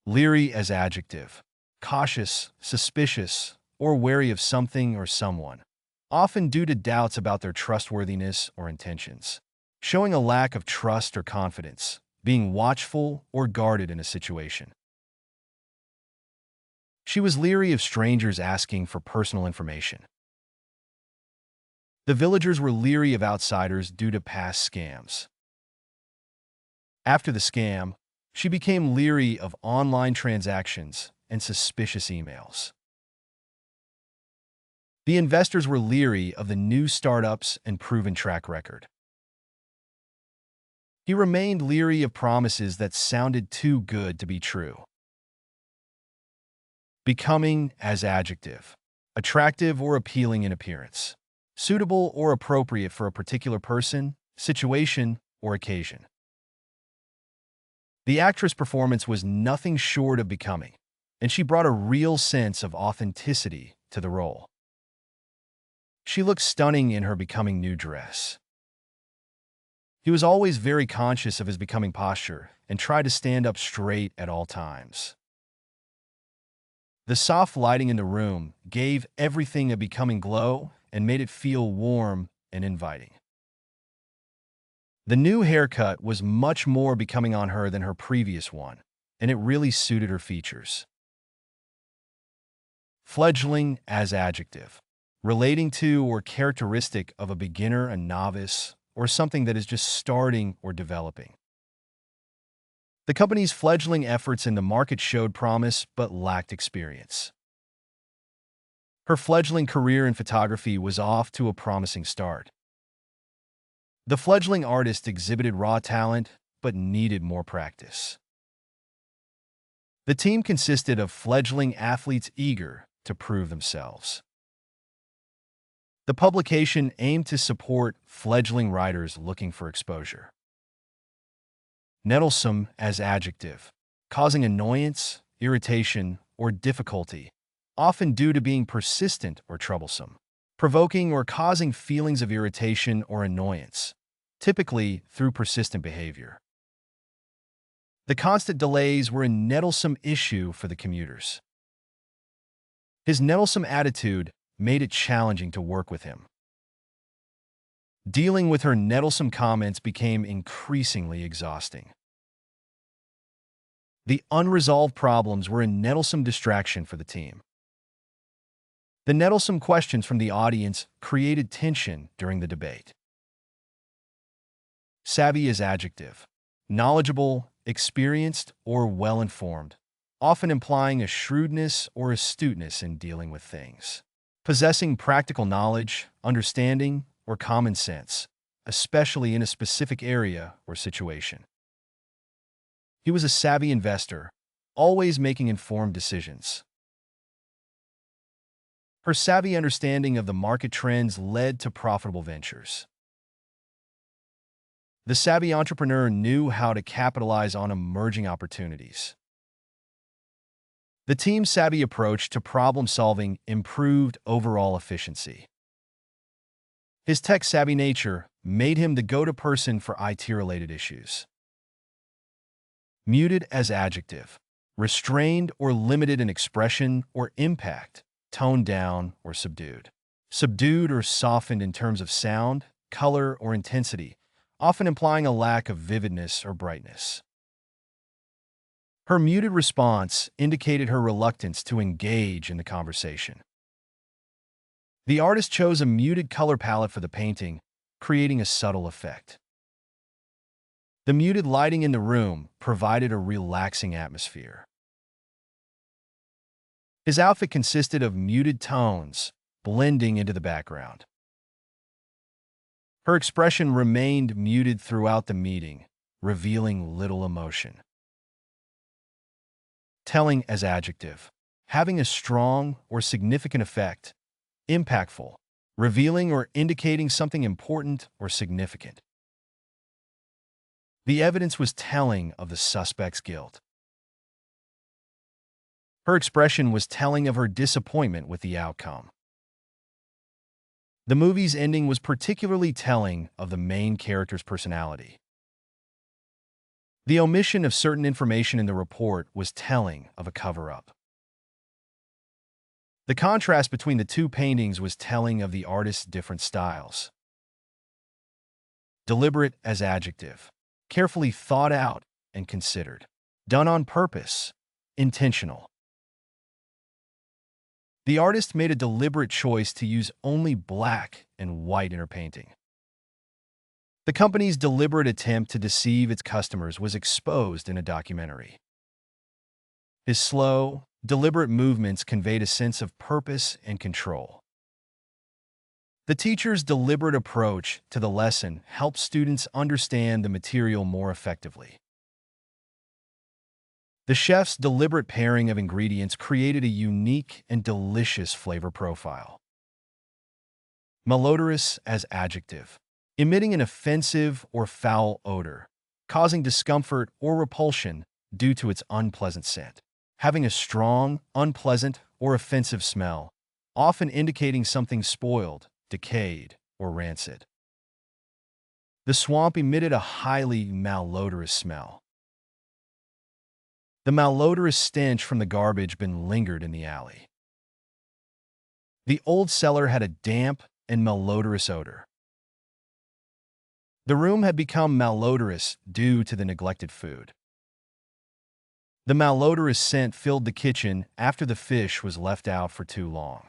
Leery as adjective. Cautious, suspicious, or wary of something or someone, often due to doubts about their trustworthiness or intentions. Showing a lack of trust or confidence, being watchful or guarded in a situation. She was leery of strangers asking for personal information. The villagers were leery of outsiders due to past scams. After the scam, she became leery of online transactions and suspicious emails. The investors were leery of the new startups and proven track record. He remained leery of promises that sounded too good to be true. Becoming as adjective. Attractive or appealing in appearance. Suitable or appropriate for a particular person, situation, or occasion. The actress' performance was nothing short of becoming, and she brought a real sense of authenticity to the role. She looked stunning in her becoming new dress. He was always very conscious of his becoming posture and tried to stand up straight at all times. The soft lighting in the room gave everything a becoming glow and made it feel warm and inviting. The new haircut was much more becoming on her than her previous one, and it really suited her features. Fledgling as adjective. Relating to or characteristic of a beginner, a novice, or something that is just starting or developing. The company's fledgling efforts in the market showed promise but lacked experience. Her fledgling career in photography was off to a promising start. The fledgling artist exhibited raw talent but needed more practice. The team consisted of fledgling athletes eager to prove themselves. The publication aimed to support fledgling writers looking for exposure. Nettlesome as adjective, causing annoyance, irritation, or difficulty, often due to being persistent or troublesome. Provoking or causing feelings of irritation or annoyance, typically through persistent behavior. The constant delays were a nettlesome issue for the commuters. His nettlesome attitude made it challenging to work with him. Dealing with her nettlesome comments became increasingly exhausting. The unresolved problems were a nettlesome distraction for the team. The nettlesome questions from the audience created tension during the debate. Savvy as adjective. Knowledgeable, experienced, or well-informed, often implying a shrewdness or astuteness in dealing with things. Possessing practical knowledge, understanding, or common sense, especially in a specific area or situation. He was a savvy investor, always making informed decisions. Her savvy understanding of the market trends led to profitable ventures. The savvy entrepreneur knew how to capitalize on emerging opportunities. The team's savvy approach to problem-solving improved overall efficiency. His tech-savvy nature made him the go-to person for IT-related issues. Muted as adjective. Restrained or limited in expression or impact, toned down or subdued. Subdued or softened in terms of sound, color, or intensity, often implying a lack of vividness or brightness. Her muted response indicated her reluctance to engage in the conversation. The artist chose a muted color palette for the painting, creating a subtle effect. The muted lighting in the room provided a relaxing atmosphere. His outfit consisted of muted tones, blending into the background. Her expression remained muted throughout the meeting, revealing little emotion. Telling as adjective. Having a strong or significant effect. Impactful. Revealing or indicating something important or significant. The evidence was telling of the suspect's guilt. Her expression was telling of her disappointment with the outcome. The movie's ending was particularly telling of the main character's personality. The omission of certain information in the report was telling of a cover-up. The contrast between the two paintings was telling of the artist's different styles. Deliberate as adjective. Carefully thought out and considered. Done on purpose. Intentional. The artist made a deliberate choice to use only black and white in her painting. The company's deliberate attempt to deceive its customers was exposed in a documentary. His slow, deliberate movements conveyed a sense of purpose and control. The teacher's deliberate approach to the lesson helped students understand the material more effectively. The chef's deliberate pairing of ingredients created a unique and delicious flavor profile. Malodorous as adjective. Emitting an offensive or foul odor, causing discomfort or repulsion due to its unpleasant scent. Having a strong, unpleasant, or offensive smell, often indicating something spoiled, decayed, or rancid. The swamp emitted a highly malodorous smell. The malodorous stench from the garbage bin lingered in the alley. The old cellar had a damp and malodorous odor. The room had become malodorous due to the neglected food. The malodorous scent filled the kitchen after the fish was left out for too long.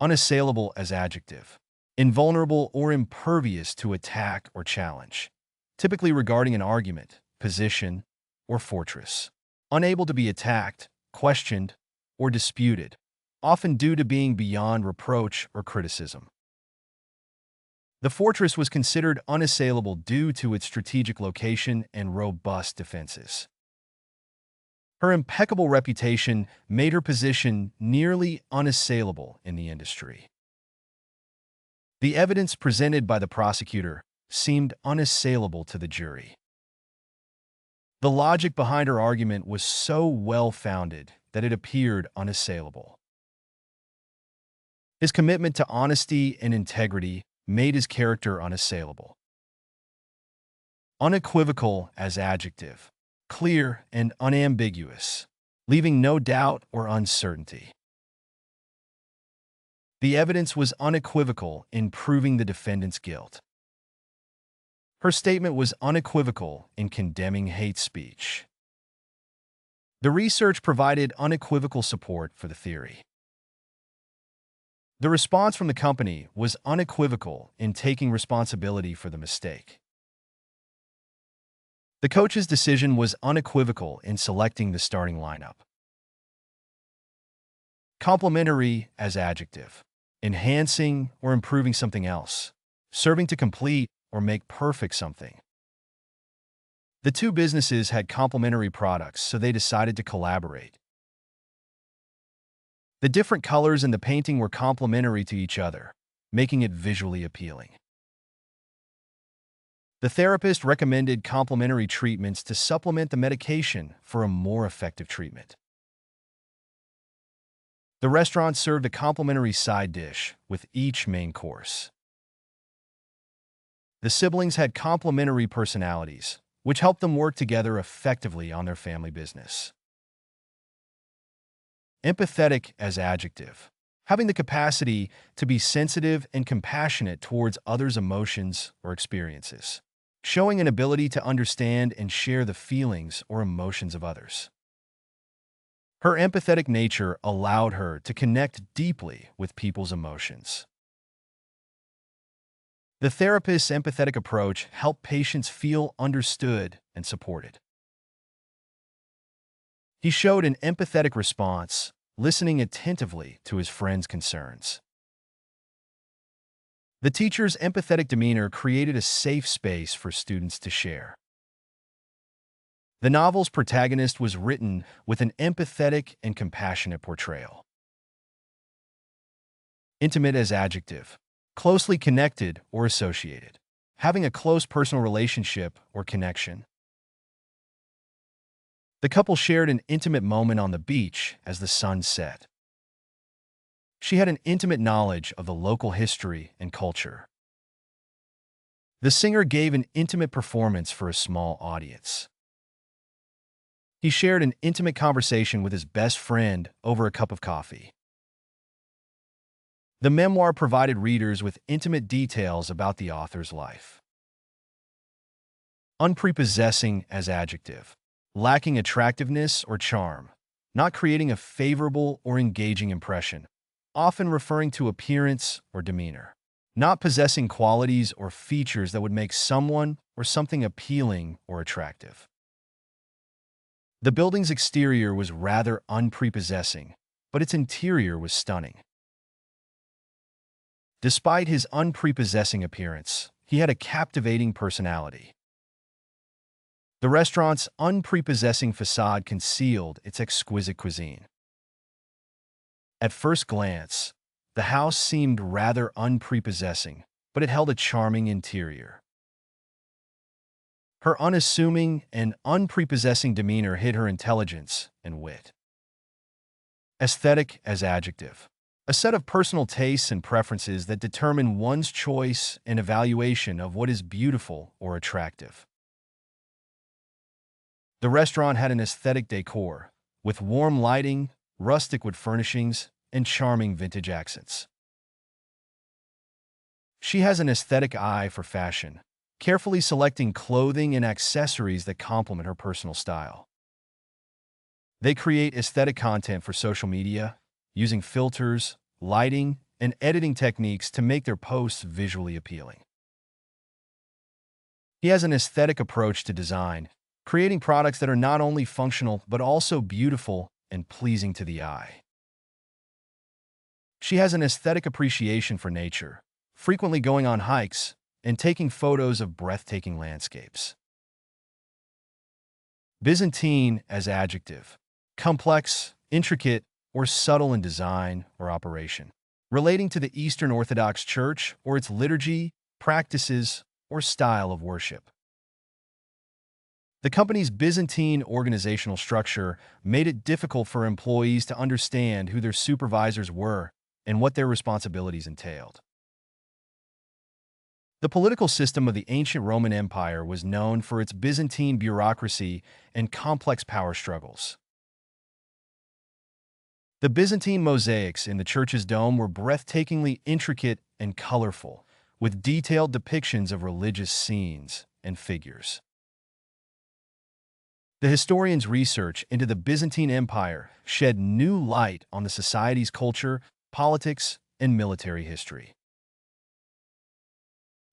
Unassailable as adjective. Invulnerable or impervious to attack or challenge, typically regarding an argument, position, or fortress. Unable to be attacked, questioned, or disputed, often due to being beyond reproach or criticism. The fortress was considered unassailable due to its strategic location and robust defenses. Her impeccable reputation made her position nearly unassailable in the industry. The evidence presented by the prosecutor seemed unassailable to the jury. The logic behind her argument was so well-founded that it appeared unassailable. His commitment to honesty and integrity made his character unassailable. Unequivocal as adjective. Clear and unambiguous, leaving no doubt or uncertainty. The evidence was unequivocal in proving the defendant's guilt. Her statement was unequivocal in condemning hate speech. The research provided unequivocal support for the theory. The response from the company was unequivocal in taking responsibility for the mistake. The coach's decision was unequivocal in selecting the starting lineup. Complementary as adjective. Enhancing or improving something else. Serving to complete or make perfect something. The two businesses had complementary products, so they decided to collaborate. The different colors in the painting were complementary to each other, making it visually appealing. The therapist recommended complementary treatments to supplement the medication for a more effective treatment. The restaurant served a complimentary side dish with each main course. The siblings had complementary personalities, which helped them work together effectively on their family business. Empathetic as adjective. Having the capacity to be sensitive and compassionate towards others' emotions or experiences. Showing an ability to understand and share the feelings or emotions of others. Her empathetic nature allowed her to connect deeply with people's emotions. The therapist's empathetic approach helped patients feel understood and supported. He showed an empathetic response, listening attentively to his friend's concerns. The teacher's empathetic demeanor created a safe space for students to share. The novel's protagonist was written with an empathetic and compassionate portrayal. Intimate as adjective. Closely connected or associated. Having a close personal relationship or connection. The couple shared an intimate moment on the beach as the sun set. She had an intimate knowledge of the local history and culture. The singer gave an intimate performance for a small audience. He shared an intimate conversation with his best friend over a cup of coffee. The memoir provided readers with intimate details about the author's life. Unprepossessing as adjective. Lacking attractiveness or charm. Not creating a favorable or engaging impression, often referring to appearance or demeanor. Not possessing qualities or features that would make someone or something appealing or attractive. The building's exterior was rather unprepossessing, but its interior was stunning. Despite his unprepossessing appearance, he had a captivating personality. The restaurant's unprepossessing facade concealed its exquisite cuisine. At first glance, the house seemed rather unprepossessing, but it held a charming interior. Her unassuming and unprepossessing demeanor hid her intelligence and wit. Aesthetic as adjective. A set of personal tastes and preferences that determine one's choice and evaluation of what is beautiful or attractive. The restaurant had an aesthetic decor, with warm lighting, rustic wood furnishings, and charming vintage accents. She has an aesthetic eye for fashion, carefully selecting clothing and accessories that complement her personal style. They create aesthetic content for social media, using filters, lighting, and editing techniques to make their posts visually appealing. He has an aesthetic approach to design, creating products that are not only functional but also beautiful and pleasing to the eye. She has an aesthetic appreciation for nature, frequently going on hikes and taking photos of breathtaking landscapes. Byzantine as adjective. Complex, intricate, or subtle in design or operation, relating to the Eastern Orthodox Church or its liturgy, practices, or style of worship. The company's Byzantine organizational structure made it difficult for employees to understand who their supervisors were and what their responsibilities entailed. The political system of the ancient Roman Empire was known for its Byzantine bureaucracy and complex power struggles. The Byzantine mosaics in the church's dome were breathtakingly intricate and colorful, with detailed depictions of religious scenes and figures. The historian's research into the Byzantine Empire shed new light on the society's culture, politics, and military history.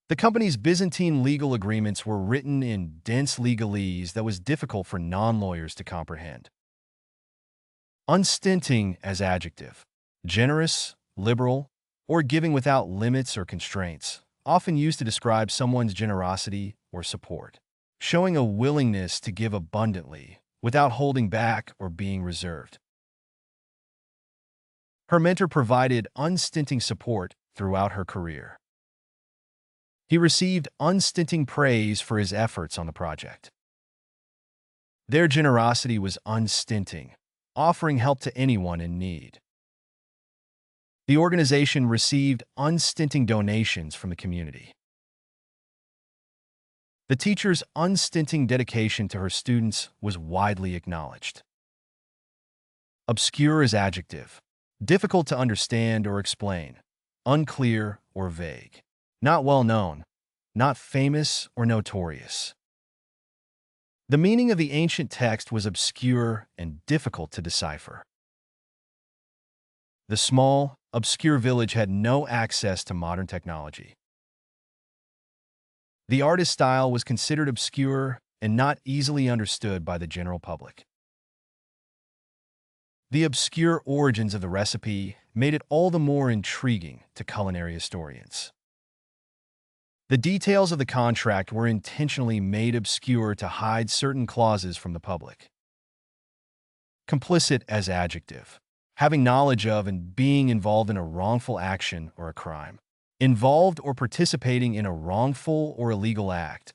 The company's Byzantine legal agreements were written in dense legalese that was difficult for non-lawyers to comprehend. Unstinting as adjective. Generous, liberal, or giving without limits or constraints, often used to describe someone's generosity or support. Showing a willingness to give abundantly, without holding back or being reserved. Her mentor provided unstinting support throughout her career. He received unstinting praise for his efforts on the project. Their generosity was unstinting, offering help to anyone in need. The organization received unstinting donations from the community. The teacher's unstinting dedication to her students was widely acknowledged. Obscure as adjective. Difficult to understand or explain. Unclear or vague. Not well known. Not famous or notorious. The meaning of the ancient text was obscure and difficult to decipher. The small, obscure village had no access to modern technology. The artist's style was considered obscure and not easily understood by the general public. The obscure origins of the recipe made it all the more intriguing to culinary historians. The details of the contract were intentionally made obscure to hide certain clauses from the public. Complicit as adjective. Having knowledge of and being involved in a wrongful action or a crime. Involved or participating in a wrongful or illegal act,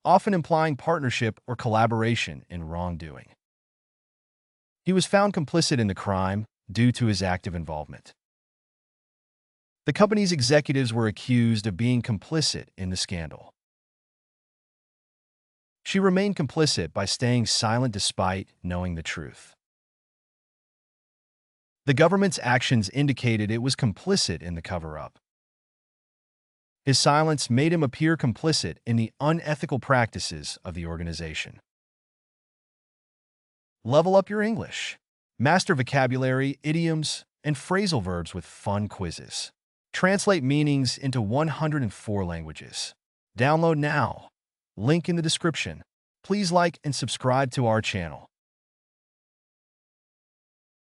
often implying partnership or collaboration in wrongdoing. He was found complicit in the crime due to his active involvement. The company's executives were accused of being complicit in the scandal. She remained complicit by staying silent despite knowing the truth. The government's actions indicated it was complicit in the cover-up. His silence made him appear complicit in the unethical practices of the organization. Level up your English. Master vocabulary, idioms, and phrasal verbs with fun quizzes. Translate meanings into 104 languages. Download now. Link in the description. Please like and subscribe to our channel.